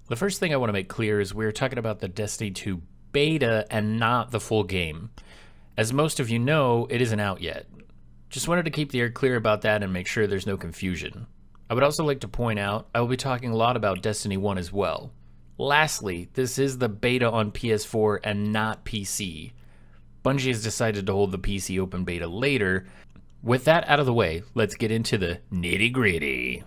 The first thing I want to make clear is we're talking about the Destiny 2 beta and not the full game. As most of you know, it isn't out yet. Just wanted to keep the air clear about that and make sure there's no confusion. I would also like to point out I will be talking a lot about Destiny 1 as well. Lastly, this is the beta on PS4 and not PC. Bungie has decided to hold the PC open beta later. With that out of the way, let's get into the nitty-gritty.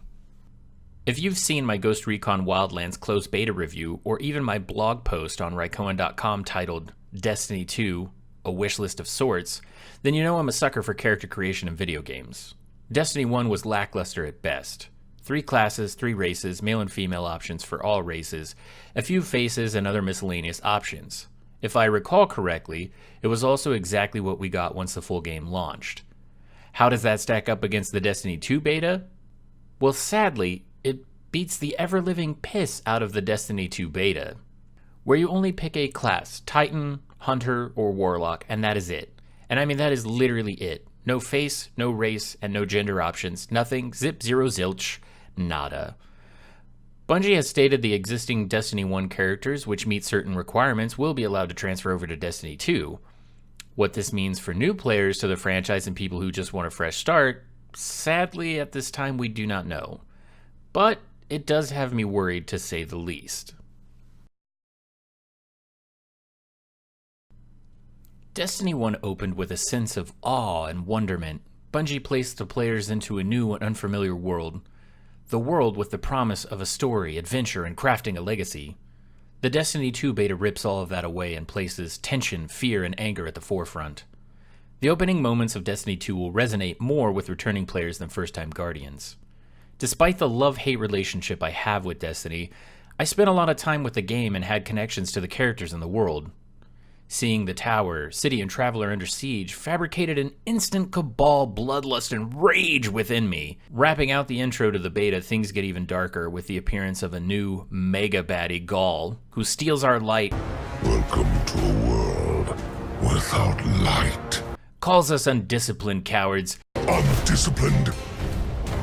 If you've seen my Ghost Recon Wildlands closed beta review, or even my blog post on Ricown.com titled Destiny 2, a wish list of sorts, then you know I'm a sucker for character creation in video games. Destiny 1 was lackluster at best. 3 classes, 3 races, male and female options for all races, a few faces, and other miscellaneous options. If I recall correctly, it was also exactly what we got once the full game launched. How does that stack up against the Destiny 2 beta? Well, sadly, it beats the ever-living piss out of the Destiny 2 beta, where you only pick a class, Titan, Hunter, or Warlock, and that is it. And I mean, that is literally it. No face, no race, and no gender options. Nothing, zip, zero, zilch, nada. Bungie has stated the existing Destiny 1 characters, which meet certain requirements, will be allowed to transfer over to Destiny 2. What this means for new players to the franchise and people who just want a fresh start, sadly, at this time, we do not know. But it does have me worried, to say the least. Destiny 1 opened with a sense of awe and wonderment. Bungie placed the players into a new and unfamiliar world. The world with the promise of a story, adventure, and crafting a legacy. The Destiny 2 beta rips all of that away and places tension, fear, and anger at the forefront. The opening moments of Destiny 2 will resonate more with returning players than first-time Guardians. Despite the love-hate relationship I have with Destiny, I spent a lot of time with the game and had connections to the characters in the world. Seeing the tower, city, and traveler under siege fabricated an instant cabal bloodlust and rage within me. Wrapping out the intro to the beta, things get even darker with the appearance of a new mega baddie Gaul, who steals our light. Welcome to a world without light. Calls us undisciplined cowards. Undisciplined,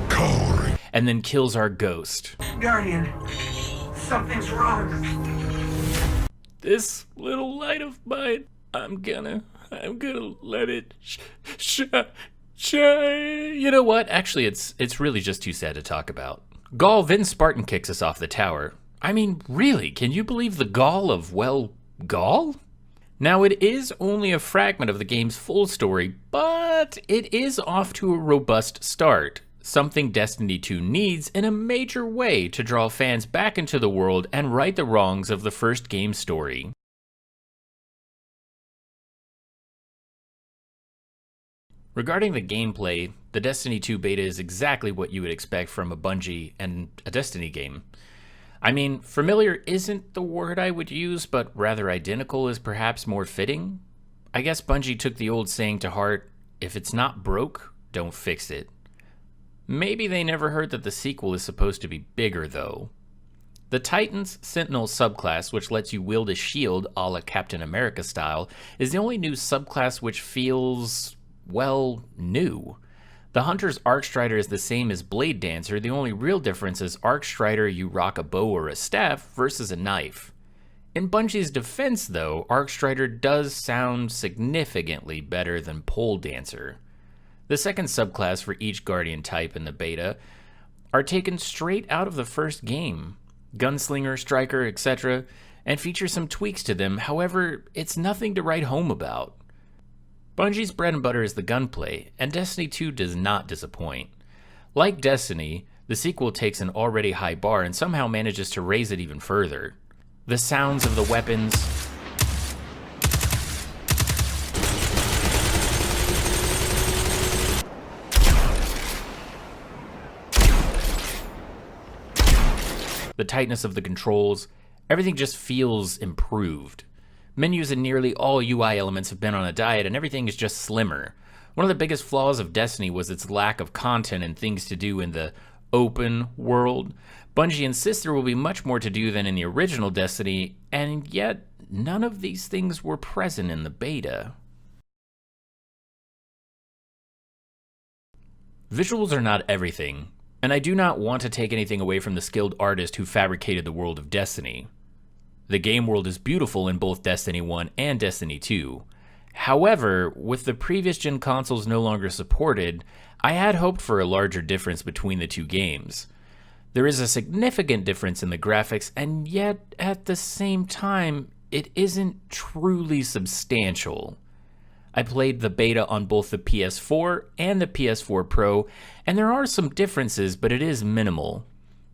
cowering. And then kills our ghost. Guardian, something's wrong. This little light of mine, I'm gonna let it shine. You know what? Actually, it's really just too sad to talk about. Gaul then Spartan kicks us off the tower. I mean, really, can you believe the Gaul of, well, Gaul? Now, it is only a fragment of the game's full story, but it is off to a robust start. Something Destiny 2 needs in a major way to draw fans back into the world and right the wrongs of the first game's story. Regarding the gameplay, the Destiny 2 beta is exactly what you would expect from a Bungie and a Destiny game. I mean, familiar isn't the word I would use, but rather identical is perhaps more fitting. I guess Bungie took the old saying to heart, if it's not broke, don't fix it. Maybe they never heard that the sequel is supposed to be bigger, though. The Titan's Sentinel subclass, which lets you wield a shield a la Captain America style, is the only new subclass which feels, well, new. The Hunter's Arcstrider is the same as Blade Dancer, the only real difference is Arcstrider you rock a bow or a staff versus a knife. In Bungie's defense, though, Arcstrider does sound significantly better than Pole Dancer. The second subclass for each Guardian type in the beta are taken straight out of the first game, Gunslinger, Striker, etc., and feature some tweaks to them, however, it's nothing to write home about. Bungie's bread and butter is the gunplay, and Destiny 2 does not disappoint. Like Destiny, the sequel takes an already high bar and somehow manages to raise it even further. The sounds of the weapons, the tightness of the controls, everything just feels improved. Menus and nearly all UI elements have been on a diet and everything is just slimmer. One of the biggest flaws of Destiny was its lack of content and things to do in the open world. Bungie insists there will be much more to do than in the original Destiny, and yet none of these things were present in the beta. Visuals are not everything, And I do not want to take anything away from the skilled artist who fabricated the world of Destiny. The game world is beautiful in both Destiny 1 and Destiny 2. However, with the previous gen consoles no longer supported, I had hoped for a larger difference between the two games. There is a significant difference in the graphics, and yet at the same time, it isn't truly substantial. I played the beta on both the PS4 and the PS4 Pro, and there are some differences, but it is minimal.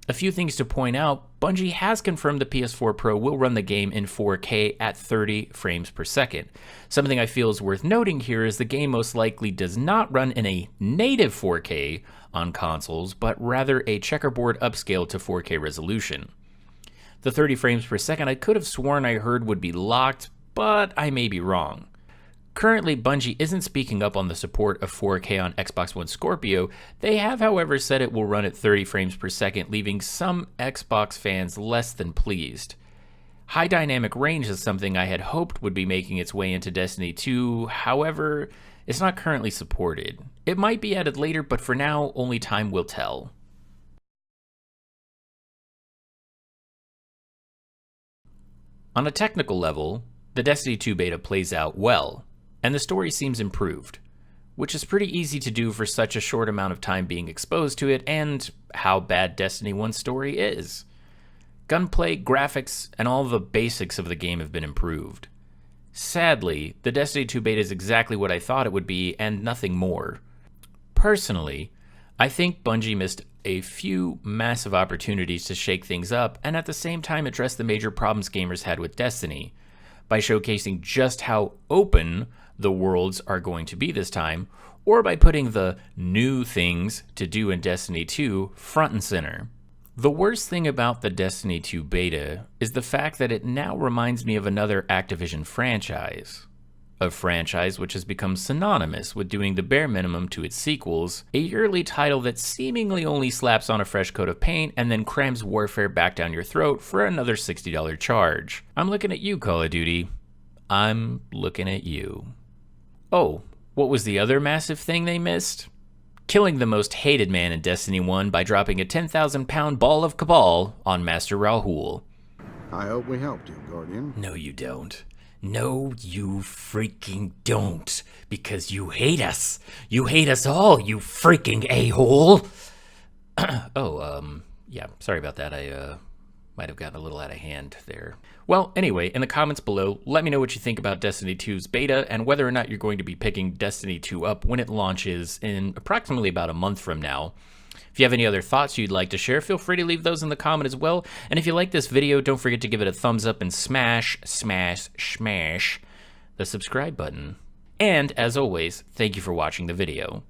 A few things to point out: Bungie has confirmed the PS4 Pro will run the game in 4K at 30 frames per second. Something I feel is worth noting here is the game most likely does not run in a native 4K on consoles, but rather a checkerboard upscale to 4K resolution. The 30 frames per second I could have sworn I heard would be locked, but I may be wrong. Currently, Bungie isn't speaking up on the support of 4K on Xbox One Scorpio. They have, however, said it will run at 30 frames per second, leaving some Xbox fans less than pleased. High dynamic range is something I had hoped would be making its way into Destiny 2, however, it's not currently supported. It might be added later, but for now, only time will tell. On a technical level, the Destiny 2 beta plays out well, and the story seems improved, which is pretty easy to do for such a short amount of time being exposed to it and how bad Destiny 1's story is. Gunplay, graphics, and all the basics of the game have been improved. Sadly, the Destiny 2 beta is exactly what I thought it would be and nothing more. Personally, I think Bungie missed a few massive opportunities to shake things up and at the same time address the major problems gamers had with Destiny, by showcasing just how open the worlds are going to be this time, or by putting the new things to do in Destiny 2 front and center. The worst thing about the Destiny 2 beta is the fact that it now reminds me of another Activision franchise. A franchise which has become synonymous with doing the bare minimum to its sequels, a yearly title that seemingly only slaps on a fresh coat of paint and then crams warfare back down your throat for another $60 charge. I'm looking at you, Call of Duty. I'm looking at you. Oh, what was the other massive thing they missed? Killing the most hated man in Destiny 1 by dropping a 10,000-pound ball of Cabal on Master Rahool. I hope we helped you, Guardian. No, you don't. No, you freaking don't. Because you hate us. You hate us all, you freaking a-hole. Yeah, sorry about that. I might have gotten a little out of hand there. Well, anyway, in the comments below, let me know what you think about Destiny 2's beta and whether or not you're going to be picking Destiny 2 up when it launches in approximately about a month from now. If you have any other thoughts you'd like to share, feel free to leave those in the comment as well. And if you like this video, don't forget to give it a thumbs up and smash the subscribe button. And as always, thank you for watching the video.